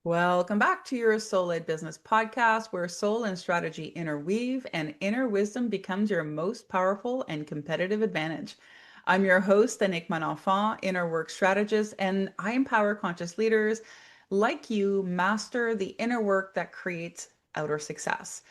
Welcome back to your Soul Led Business podcast, where soul and strategy interweave and inner wisdom becomes your most powerful and competitive advantage. I'm your host, Anik Manenfant, inner work strategist, and I empower conscious leaders like you master the inner work that creates outer success.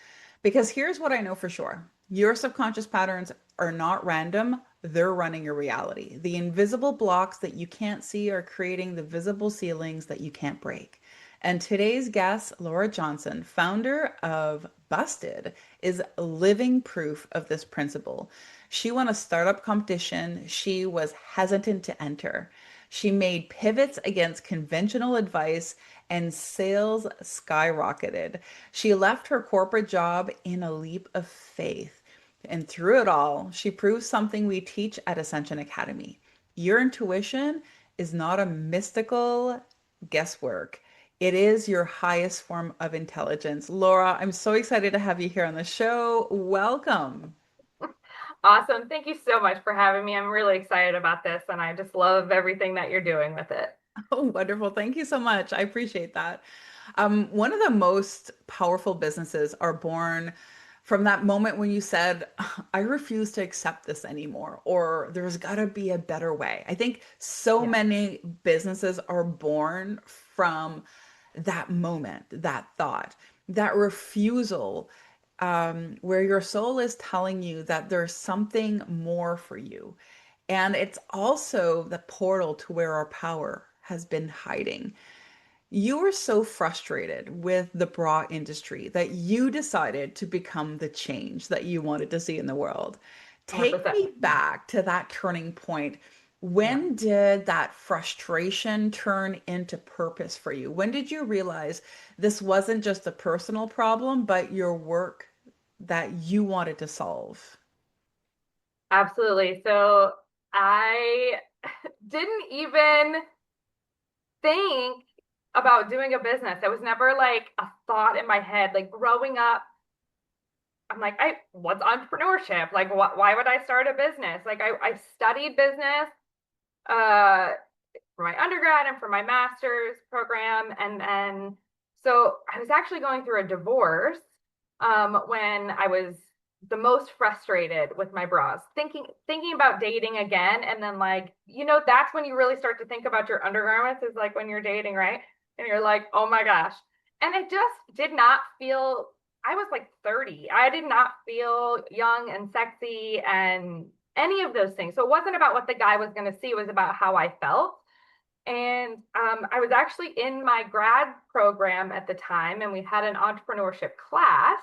Because here's what I know for sure. Your subconscious patterns are not random. They're running your reality. The invisible blocks that you can't see are creating the visible ceilings that you can't break. And today's guest, Laura Johnson, founder of Busted, is living proof of this principle. She won a startup competition she was hesitant to enter. She made pivots against conventional advice and sales skyrocketed. She left her corporate job in a leap of faith. And through it all, she proved something we teach at Ascension Academy. Your intuition is not a mystical guesswork. It is your highest form of intelligence. Laura, I'm so excited to have you here on the show. Welcome. Awesome. Thank you so much for having me. I'm really excited about this and I just love everything that you're doing with it. Oh, wonderful. Thank you so much. I appreciate that. One of the most powerful businesses are born from that moment when you said, I refuse to accept this anymore, or there's got to be a better way. I think so Yeah, many businesses are born from that moment, that thought, that refusal, where your soul is telling you that there's something more for you. And it's also the portal to where our power has been hiding. You were so frustrated with the bra industry that you decided to become the change that you wanted to see in the world. Take 100%. me back to that turning point. Yeah. When did that frustration turn into purpose for you? When did you realize this wasn't just a personal problem, but your work that you wanted to solve? Absolutely. So I didn't even think about doing a business. It was never like a thought in my head. Like growing up, I'm like, what's entrepreneurship? Like, why would I start a business? Like, I studied business uh, for my undergrad and for my master's program. And then, so I was actually going through a divorce when I was the most frustrated with my bras, thinking about dating again. And then that's when you really start to think about your undergarments is like when you're dating, right? And you're like, oh my gosh. And I just did not feel, I was like 30. I did not feel young and sexy and any of those things. So it wasn't about what the guy was going to see, it was about how I felt. And I was actually in my grad program at the time, and we had an entrepreneurship class.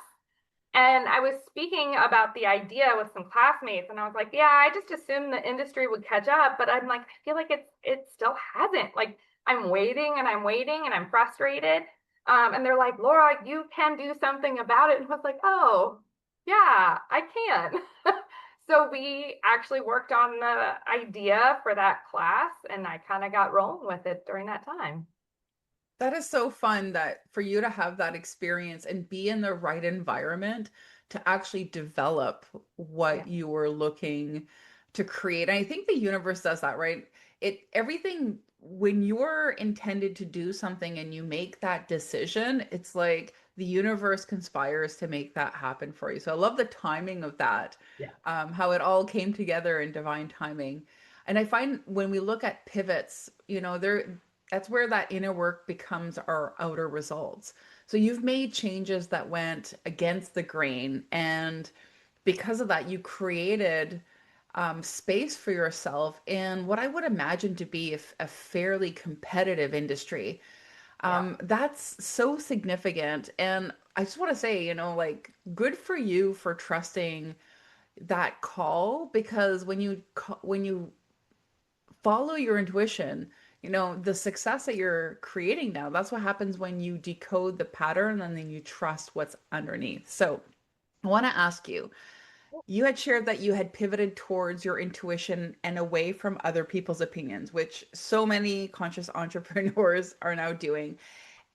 And I was speaking about the idea with some classmates, and I was like, "Yeah, I just assumed the industry would catch up, but I'm like, I feel like it still hasn't. Like, I'm waiting and I'm waiting and I'm frustrated." And they're like, "Laura, you can do something about it." And I was like, "Oh, yeah, I can." So we actually worked on the idea for that class, and I kind of got rolling with it during that time. That is so fun that for you to have that experience and be in the right environment to actually develop Yeah, what you were looking to create. And I think the universe does that, right? Everything when you're intended to do something and you make that decision, it's like the universe conspires to make that happen for you. So I love the timing of that, yeah, how it all came together in divine timing. And I find when we look at pivots, that's where that inner work becomes our outer results. So you've made changes that went against the grain, and because of that, you created space for yourself in what I would imagine to be a fairly competitive industry. yeah. That's so significant, and I just want to say, like, good for you for trusting that call because when you follow your intuition. The success that you're creating now, that's what happens when you decode the pattern and then you trust what's underneath. So I want to ask you, you had shared that you had pivoted towards your intuition and away from other people's opinions, which so many conscious entrepreneurs are now doing.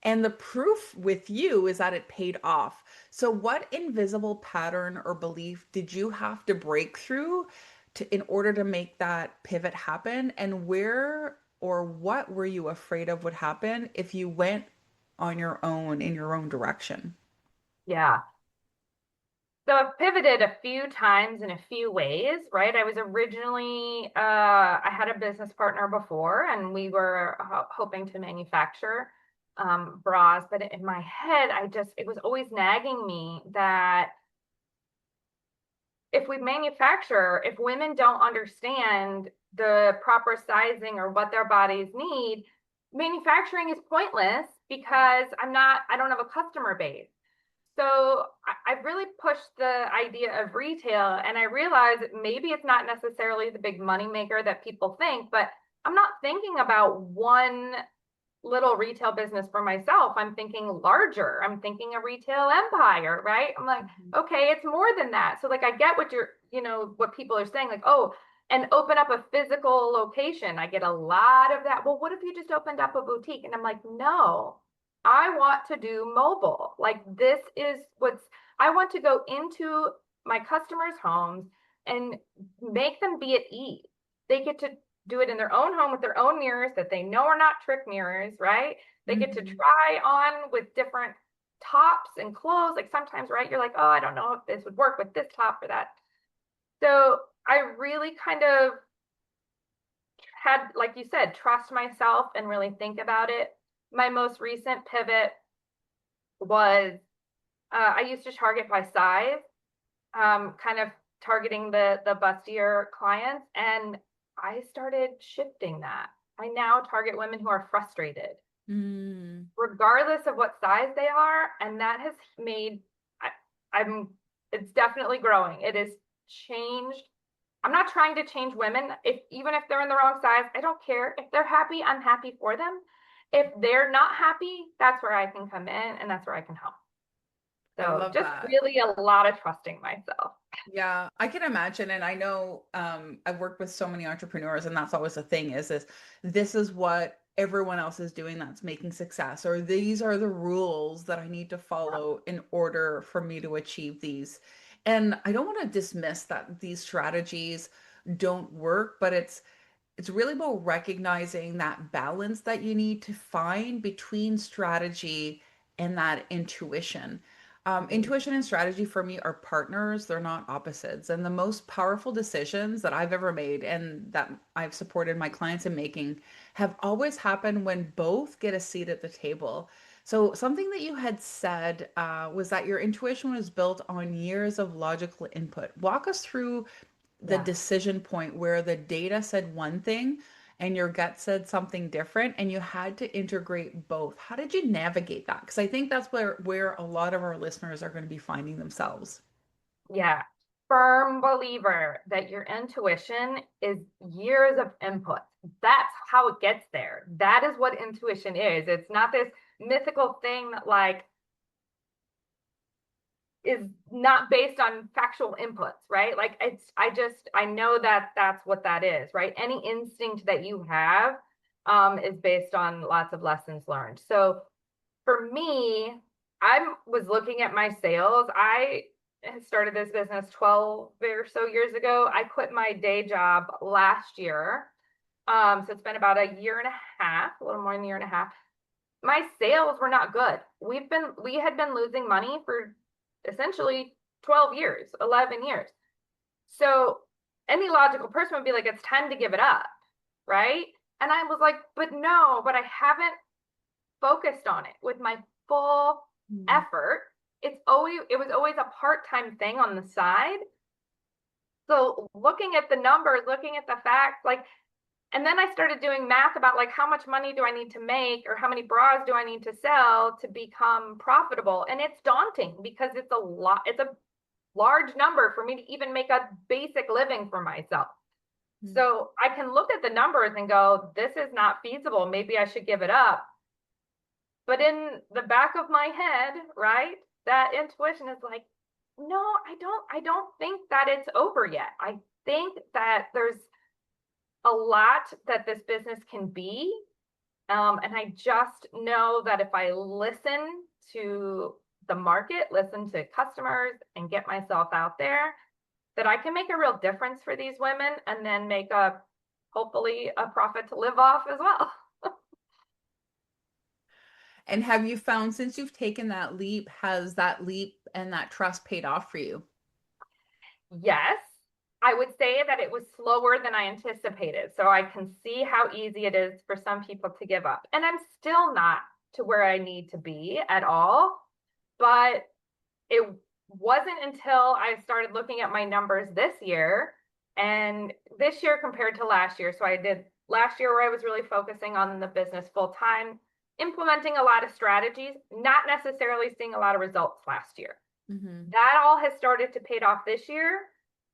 And the proof with you is that it paid off. So, what invisible pattern or belief did you have to break through in order to make that pivot happen? And where or what were you afraid of would happen if you went on your own in your own direction? Yeah. So I've pivoted a few times in a few ways, right? I was originally, I had a business partner before, and we were hoping to manufacture bras. But in my head, it was always nagging me that if women don't understand the proper sizing or what their bodies need, manufacturing is pointless because I don't have a customer base. So I've really pushed the idea of retail, and I realize that maybe it's not necessarily the big money maker that people think, but I'm not thinking about one little retail business for myself. I'm thinking larger. I'm thinking a retail empire, right? I'm like, Mhm. okay, it's more than that. So like I get what people are saying, like, oh, and open up a physical location. I get a lot of that. Well, what if you just opened up a boutique? And I'm like, no, I want to do mobile. Like I want to go into my customers' homes and make them be at ease. They get to do it in their own home with their own mirrors that they know are not trick mirrors, right? They get to Mhm. try on with different tops and clothes. Like sometimes, right, you're like, oh, I don't know if this would work with this top or that. So I really kind of had, like you said, trust myself and really think about it. My most recent pivot was I used to target by size, kind of targeting the bustier clients, and I started shifting that. I now target women who are frustrated, Mm. regardless of what size they are, and that has made I'm it's definitely growing. It has changed. I'm not trying to change women. If even if they're in the wrong size, I don't care. If they're happy, I'm happy for them. If they're not happy, that's where I can come in and that's where I can help. I So love just that. really a lot of trusting myself. Yeah, I can imagine. And I know I've worked with so many entrepreneurs, and that's always the thing is this is what everyone else is doing that's making success, or these are the rules that I need to follow in order for me to achieve these. And I don't want to dismiss that these strategies don't work, but it's really about recognizing that balance that you need to find between strategy and that intuition. Intuition and strategy for me are partners, they're not opposites. And the most powerful decisions that I've ever made and that I've supported my clients in making have always happened when both get a seat at the table. So, something that you had said was that your intuition was built on years of logical input. Walk us through the Yeah. decision point where the data said one thing and your gut said something different and you had to integrate both. How did you navigate that? Because I think that's where a lot of our listeners are going to be finding themselves. Yeah. Firm believer that your intuition is years of input. That's how it gets there. That is what intuition is. It's not this mythical thing that like is not based on factual inputs, right? Like I know that that's what that is, right? Any instinct that you have is based on lots of lessons learned. So for me, I was looking at my sales. I started this business 12 or so years ago. I quit my day job last year. So it's been about a year and a half, a little more than a year and a half. My sales were not good. We had been losing money for essentially 12 years, 11 years. So any logical person would be like, it's time to give it up, right? And I was like, but no, but I haven't focused on it with my full Mm. effort. It was always a part-time thing on the side. So looking at the numbers, looking at the facts, like, and then I started doing math about like how much money do I need to make or how many bras do I need to sell to become profitable. And it's daunting because it's a large number for me to even make a basic living for myself. Mm. So I can look at the numbers and go, this is not feasible. Maybe I should give it up. But in the back of my head, right, that intuition is like, no, I don't think that it's over yet. I think that there's a lot that this business can be. And I just know that if I listen to the market, listen to customers, and get myself out there, that I can make a real difference for these women and then make hopefully a profit to live off as well. And have you found since you've taken that leap, has that leap and that trust paid off for you? Yes, I would say that it was slower than I anticipated. So I can see how easy it is for some people to give up. And I'm still not to where I need to be at all. But it wasn't until I started looking at my numbers this year and this year compared to last year. So I did last year where I was really focusing on the business full time, implementing a lot of strategies, not necessarily seeing a lot of results last year. Hmm. That all has started to pay off this year.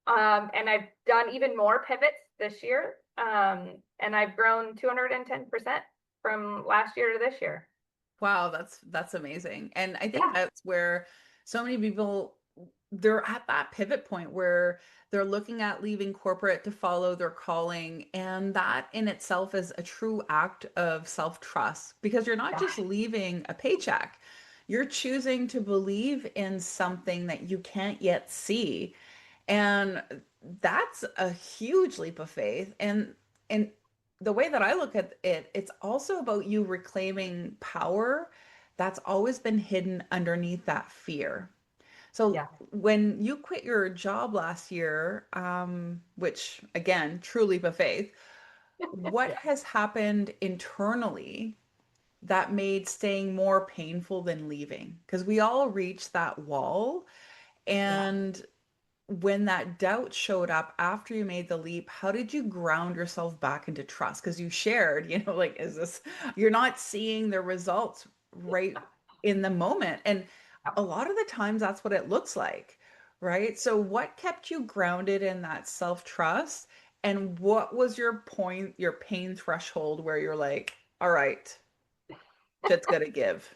And I've done even more pivots this year. And I've grown 210% from last year to this year. Wow, that's amazing. And I think Yeah, that's where so many people they're at that pivot point where they're looking at leaving corporate to follow their calling, and that in itself is a true act of self-trust because you're not yeah, just leaving a paycheck. You're choosing to believe in something that you can't yet see. And that's a huge leap of faith. And the way that I look at it, it's also about you reclaiming power that's always been hidden underneath that fear. So yeah. when you quit your job last year, which again, true leap of faith, what Yeah, has happened internally that made staying more painful than leaving? Because we all reach that wall. yeah. And when that doubt showed up after you made the leap, how did you ground yourself back into trust? Because you shared, like, is this, you're not seeing the results right in the moment. And a lot of the times that's what it looks like, right? So, what kept you grounded in that self trust? And what was your point, your pain threshold where you're like, all right, shit's gonna give?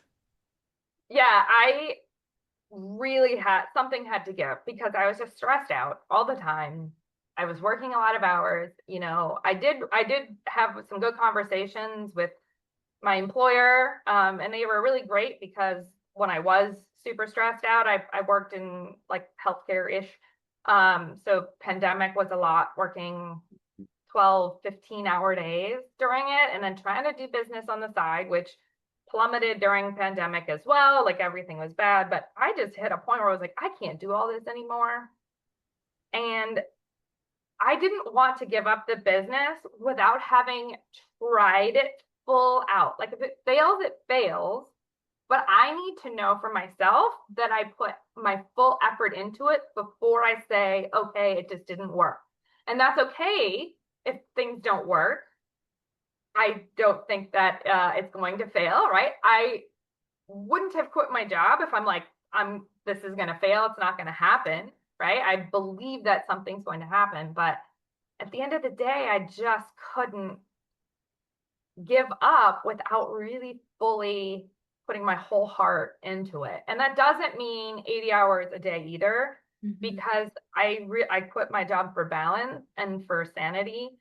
Yeah, I really had something had to give because I was just stressed out all the time. I was working a lot of hours. I did have some good conversations with my employer, and they were really great because when I was super stressed out, I worked in like healthcare-ish. So pandemic was a lot working 12, 15-hour days during it and then trying to do business on the side, which plummeted during pandemic as well. Like everything was bad, but I just hit a point where I was like, I can't do all this anymore. And I didn't want to give up the business without having tried it full out. Like if it fails, it fails. But I need to know for myself that I put my full effort into it before I say, okay, it just didn't work. And that's okay if things don't work. I don't think that it's going to fail, right? I wouldn't have quit my job if I'm like, this is going to fail. It's not going to happen, right? I believe that something's going to happen. But at the end of the day, I just couldn't give up without really fully putting my whole heart into it. And that doesn't mean 80 hours a day either, Mhm. because I quit my job for balance and for sanity.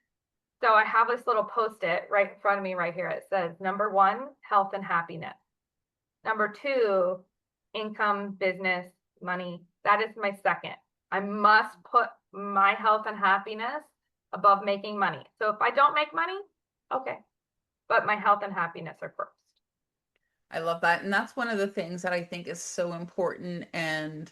So I have this little post-it right in front of me right here. It says number one, health and happiness. Number two, income, business, money. That is my second. I must put my health and happiness above making money. So if I don't make money, okay, but my health and happiness are first. I love that. And that's one of the things that I think is so important and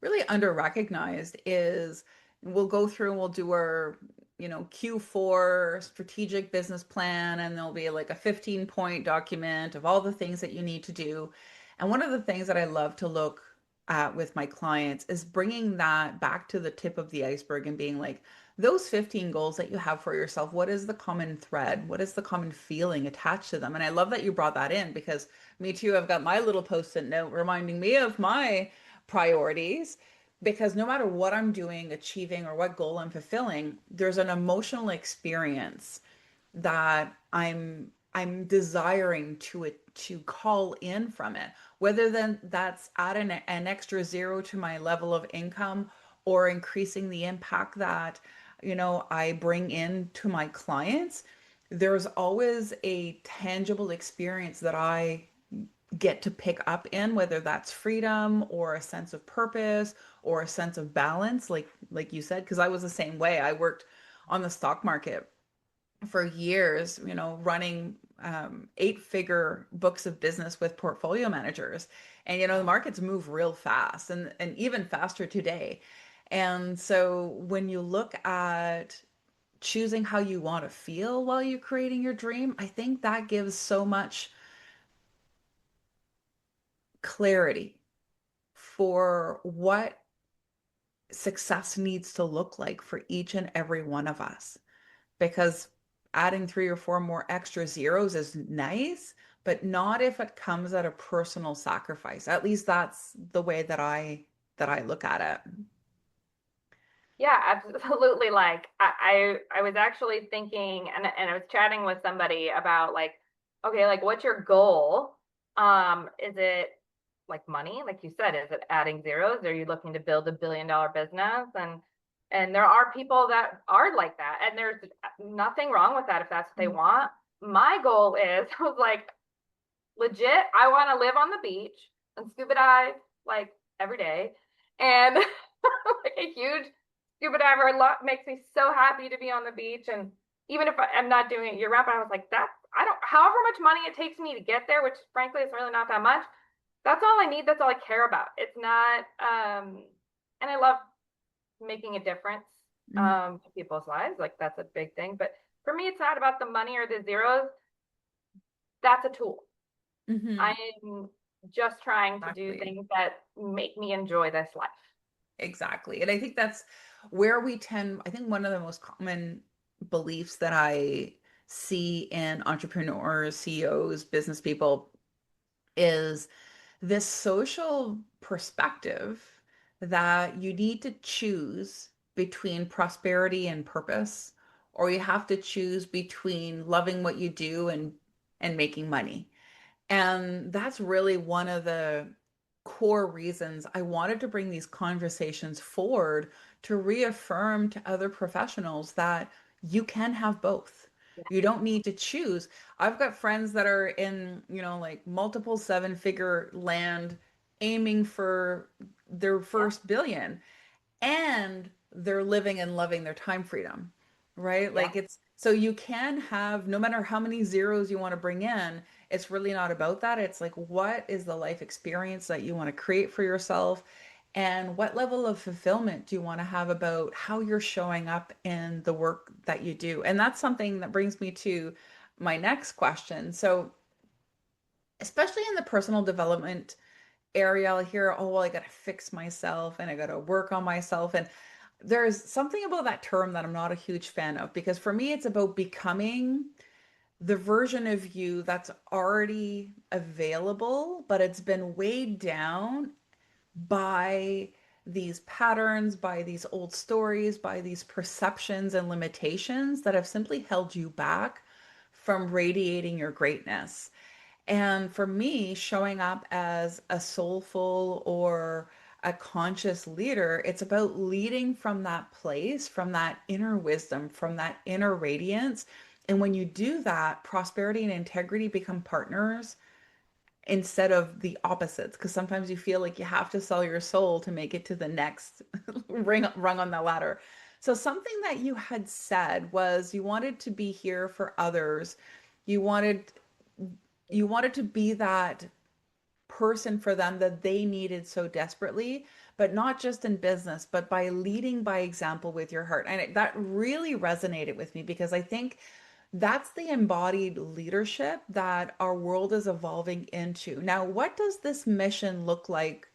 really under recognized is we'll go through and we'll do our, Q4 strategic business plan, and there'll be like a 15-point document of all the things that you need to do. And one of the things that I love to look at with my clients is bringing that back to the tip of the iceberg and being like, those 15 goals that you have for yourself, what is the common thread? What is the common feeling attached to them? And I love that you brought that in because me too. I've got my little post-it note reminding me of my priorities because no matter what I'm doing, achieving, or what goal I'm fulfilling, there's an emotional experience that I'm desiring to call in from it, whether then that's add an extra zero to my level of income or increasing the impact that I bring in to my clients. There's always a tangible experience that I get to pick up in, whether that's freedom or a sense of purpose or a sense of balance, like you said, because I was the same way. I worked on the stock market for years, running eight-figure books of business with portfolio managers. And the markets move real fast and even faster today. And so when you look at choosing how you want to feel while you're creating your dream, I think that gives so much clarity for what success needs to look like for each and every one of us. Because adding three or four more extra zeros is nice, but not if it comes at a personal sacrifice. At least that's the way that I look at it. Yeah, absolutely. Like I was actually thinking and I was chatting with somebody about like, okay, like what's your goal? Is it like money? Like you said, is it adding zeros? Are you looking to build $1 billion business? And there are people that are like that. And there's nothing wrong with that if that's what they want. My goal is I was like, legit, I want to live on the beach and scuba dive like every day. And like a huge scuba diver makes me so happy to be on the beach. And even if I'm not doing it year round, but I was like, that I don't, however much money it takes me to get there, which frankly is really not that much. That's all I need. That's all I care about. It's not, and I love making a difference to people's lives. Like that's a big thing. But for me, it's not about the money or the zeros. That's a tool. Mm-hmm. I'm just trying to do Exactly. things that make me enjoy this life. Exactly. And I think that's where I think one of the most common beliefs that I see in entrepreneurs, CEOs, business people is this social perspective that you need to choose between prosperity and purpose, or you have to choose between loving what you do and making money. And that's really one of the core reasons I wanted to bring these conversations forward to reaffirm to other professionals that you can have both. You don't need to choose. I've got friends that are in, like multiple seven-figure land aiming for their Yeah, first billion and they're living and loving their time freedom, right? yeah, Like it's so you can have no matter how many zeros you want to bring in, it's really not about that. It's like what is the life experience that you want to create for yourself and what level of fulfillment do you want to have about how you're showing up in the work that you do? And that's something that brings me to my next question. So, especially in the personal development area, I'll hear, oh, well, I got to fix myself and I got to work on myself. And there's something about that term that I'm not a huge fan of because for me, it's about becoming the version of you that's already available, but it's been weighed down by these patterns, by these old stories, by these perceptions and limitations that have simply held you back from radiating your greatness. And for me, showing up as a soulful or a conscious leader, it's about leading from that place, from that inner wisdom, from that inner radiance. And when you do that, prosperity and integrity become partners instead of the opposites. Because sometimes you feel like you have to sell your soul to make it to the next rung on the ladder. So, something that you had said was you wanted to be here for others. You wanted you wanted to be that person for them that they needed so desperately, but not just in business, but by leading by example with your heart. And that really resonated with me because I think that's the embodied leadership that our world is evolving into. Now, what does this mission look like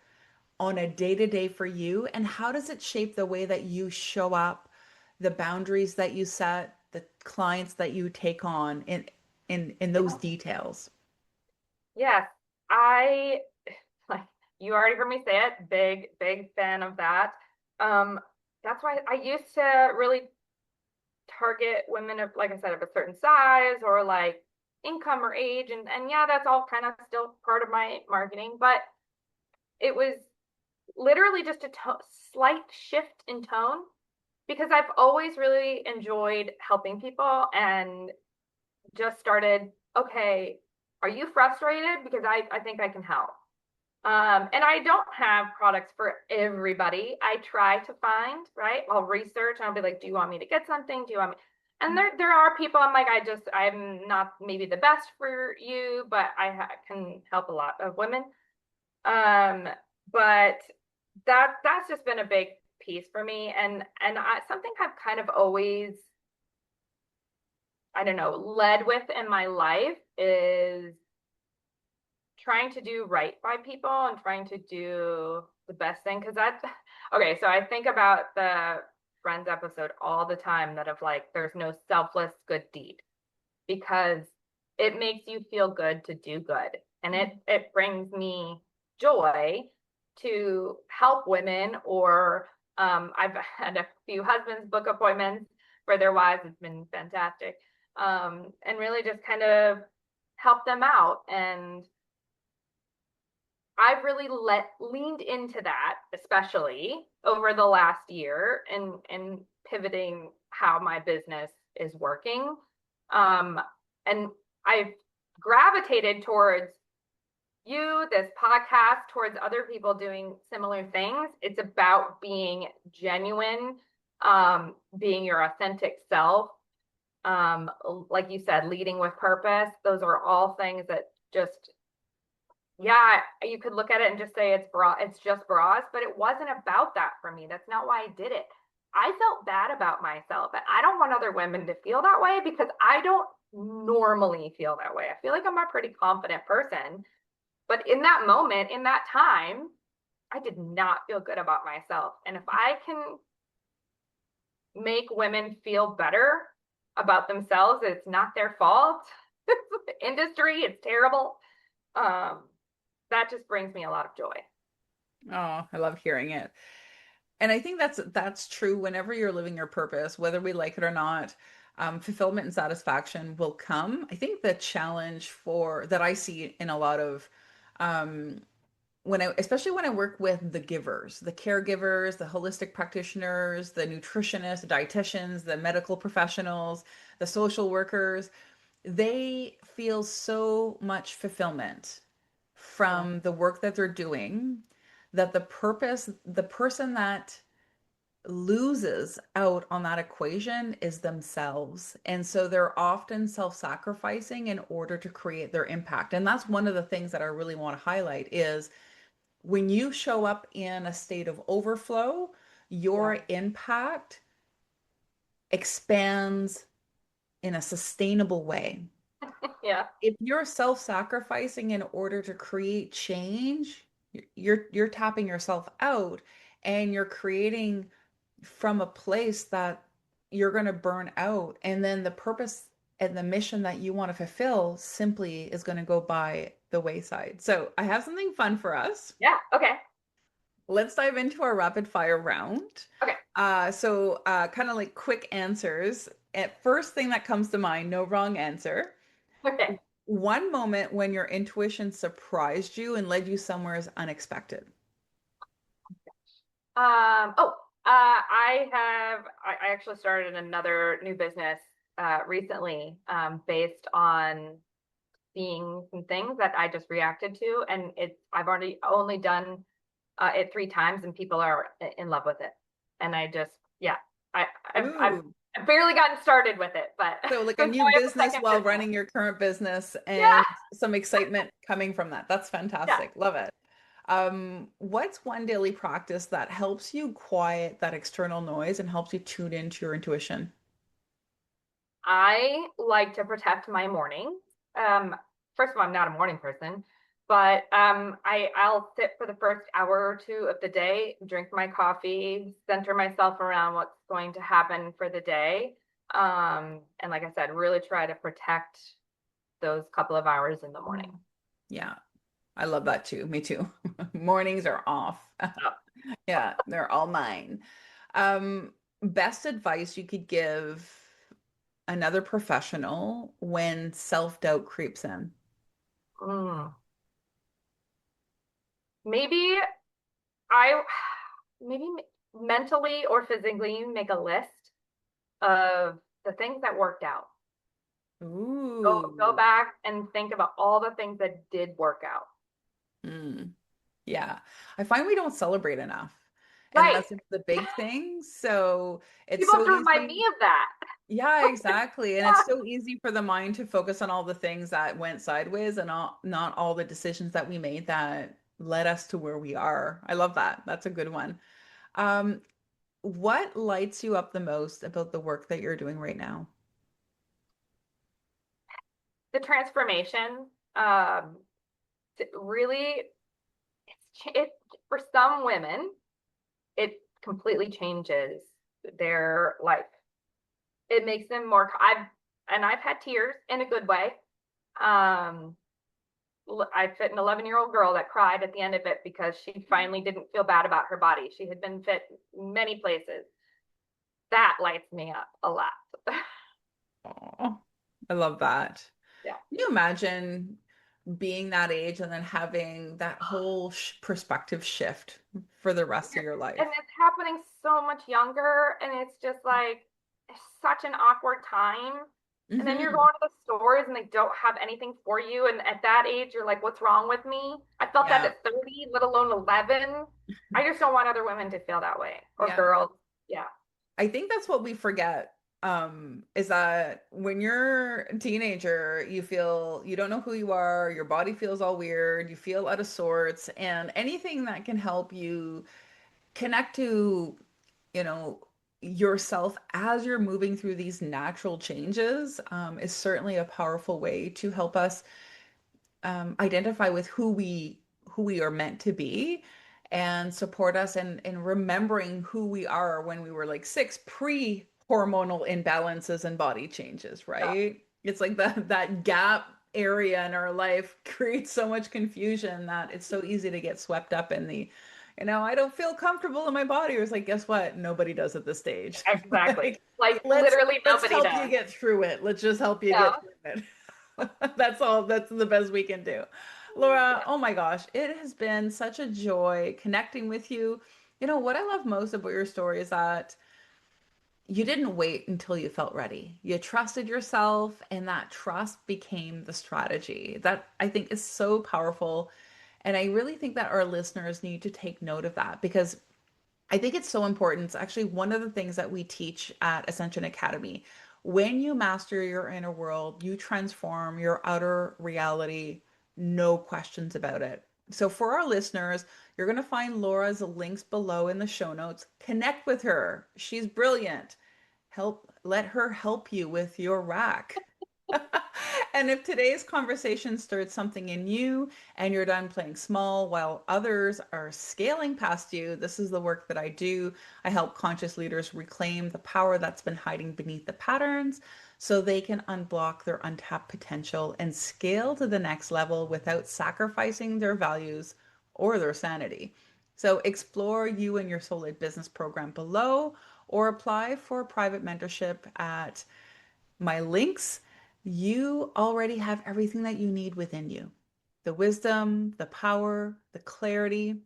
on a day-to-day for you, and how does it shape the way that you show up, the boundaries that you set, the clients that you take on in those yeah. details? Yes. I like you already heard me say it. Big fan of that. Um, that's why I used to really target women of, like I said, of a certain size or like income or age. And yeah, that's all kind of still part of my marketing, but it was literally just a slight shift in tone because I've always really enjoyed helping people and just started, okay, are you frustrated? Because I think I can help. And I don't have products for everybody. I try to find, right? I'll research and I'll be like, do you want me to get something? Do you want me? And there are people I'm like, I'm not maybe the best for you, but can help a lot of women. Um, but that's just been a big piece for me. And something I've kind of always, I don't know, led with in my life is trying to do right by people and trying to do the best thing. Cause that's okay. So I think about the Friends episode all the time that of like, there's no selfless good deed because it makes you feel good to do good. And it brings me joy to help women or I've had a few husbands book appointments for their wives. It's been fantastic. And really just kind of help them out. And I've really leaned into that, especially over the last year and pivoting how my business is working. Um, and I've gravitated towards you, this podcast, towards other people doing similar things. It's about being genuine, being your authentic self. Like you said, leading with purpose. Those are all things that just yeah, you could look at it and just say it's just bras, but it wasn't about that for me. That's not why I did it. I felt bad about myself, and I don't want other women to feel that way because I don't normally feel that way. I feel like I'm a pretty confident person, but in that moment, in that time, I did not feel good about myself. And if I can make women feel better about themselves, it's not their fault. The industry, it's terrible. Um, that just brings me a lot of joy. Oh, I love hearing it. And I think that's true whenever you're living your purpose, whether we like it or not. Fulfillment and satisfaction will come. I think the challenge for that I see in a lot of um, especially when I work with the givers, the caregivers, the holistic practitioners, the nutritionists, the dietitians, the medical professionals, the social workers, they feel so much fulfillment Yeah. from the work that they're doing that the person that loses out on that equation is themselves. And so they're often self-sacrificing in order to create their impact. And that's one of the things that I really want to highlight is when you show up in a state of overflow, Yeah. your impact expands in a sustainable way. Yeah. If you're self-sacrificing in order to create change, you're tapping yourself out and you're creating from a place that you're going to burn out, and then the purpose and the mission that you want to fulfill simply is going to go by the wayside. So, I have something fun for us. Yeah. Okay. Let's dive into our rapid fire round. Okay. Kind of like quick answers. At first thing that comes to mind, no wrong answer. Okay. One moment when your intuition surprised you and led you somewhere as unexpected. I actually started another new business recently based on seeing some things that I just reacted to, and I've already only done it 3 times, and people are in love with it. And I just yeah, I Ooh. I've barely gotten started with it, but So like so a now new I have a business second while business. running your current business Yeah. and some excitement coming from that. That's Yeah. fantastic. Love it. What's one daily practice that helps you quiet that external noise and helps you tune into your intuition? I like to protect my mornings. Um, First of all, I'm not a morning person, but I'll sit for the first hour or two of the day, drink my coffee, center myself around what's going to happen for the day. And like I said, really try to protect those couple of hours in the morning. Yeah, I love that too. Me too. Mornings are off. Oh. Yeah, they're all mine. Best advice you could give another professional when self-doubt creeps in? Mm. Maybe I maybe mentally or physically make a list of the things that worked out. Go Ooh. back and think about all the things that did work out. Mm. Yeah. I find we don't celebrate enough. and Right. messing with the big things. So it's People have so to remind easy. me of that. Yeah, exactly. And it's Yeah, so easy for the mind to focus on all the things that went sideways and not all the decisions that we made that led us to where we are. I love that. That's a good one. Um, what lights you up the most about the work that you're doing right now? the transformation. Um, really, it for some women, it completely changes their life. It makes them more. I've had tears in a good way. Um, I fit an 11-year-old girl that cried at the end of it because she finally didn't feel bad about her body. She had been fit many places. That lights me up a lot. Oh, I love that. Yeah. Can you imagine being that age and then having that whole perspective shift for the rest of your And life? it's happening so much younger, and it's just like it's such an awkward time. And then you're Hmm. going to the stores and they don't have anything for you. And at that age, you're like, what's wrong with me? I felt that Yeah. at 30, let alone 11. I just don't want other women to feel that way or Yeah. girls. Yeah. I think that's what we forget, is that when you're a teenager, you feel you don't know who you are, your body feels all weird, you feel out of sorts, and anything that can help you connect to, you know, yourself as you're moving through these natural changes, is certainly a powerful way to help us identify with who we are meant to be and support us in remembering who we are when we were like six pre-hormonal imbalances and body changes, Yeah. right? It's like that gap area in our life creates so much confusion that it's so easy to get swept up in I don't feel comfortable in my body. Or it's like, guess what? Nobody does at this stage. Exactly. Like, Like let's literally let's nobody help you does. get through it. Let's just help you Yeah. get through it. That's all. That's the best we can do. Laura, Yeah. oh my gosh, it has been such a joy connecting with you. What I love most about your story is that you didn't wait until you felt ready. You trusted yourself, and that trust became the strategy. That I think is so powerful. And I really think that our listeners need to take note of that because I think it's so important. It's actually one of the things that we teach at Ascension Academy. When you master your inner world, you transform your outer reality, no questions about it. So, for our listeners, you're going to find Laura's links below in the show notes. Connect with her. She's brilliant. Let her help you with your rack. And if today's conversation stirred something in you and you're done playing small while others are scaling past you, this is the work that I do. I help conscious leaders reclaim the power that's been hiding beneath the patterns so they can unblock their untapped potential and scale to the next level without sacrificing their values or their sanity. So explore you and your Soul Led Business program below or apply for private mentorship at my links. You already have everything that you need within you: the wisdom, the power, the clarity.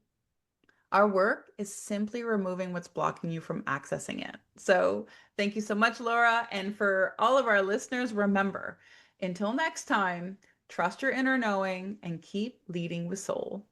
Our work is simply removing what's blocking you from accessing it. So, thank you so much, Laura. And for all of our listeners, remember, until next time, trust your inner knowing and keep leading with soul.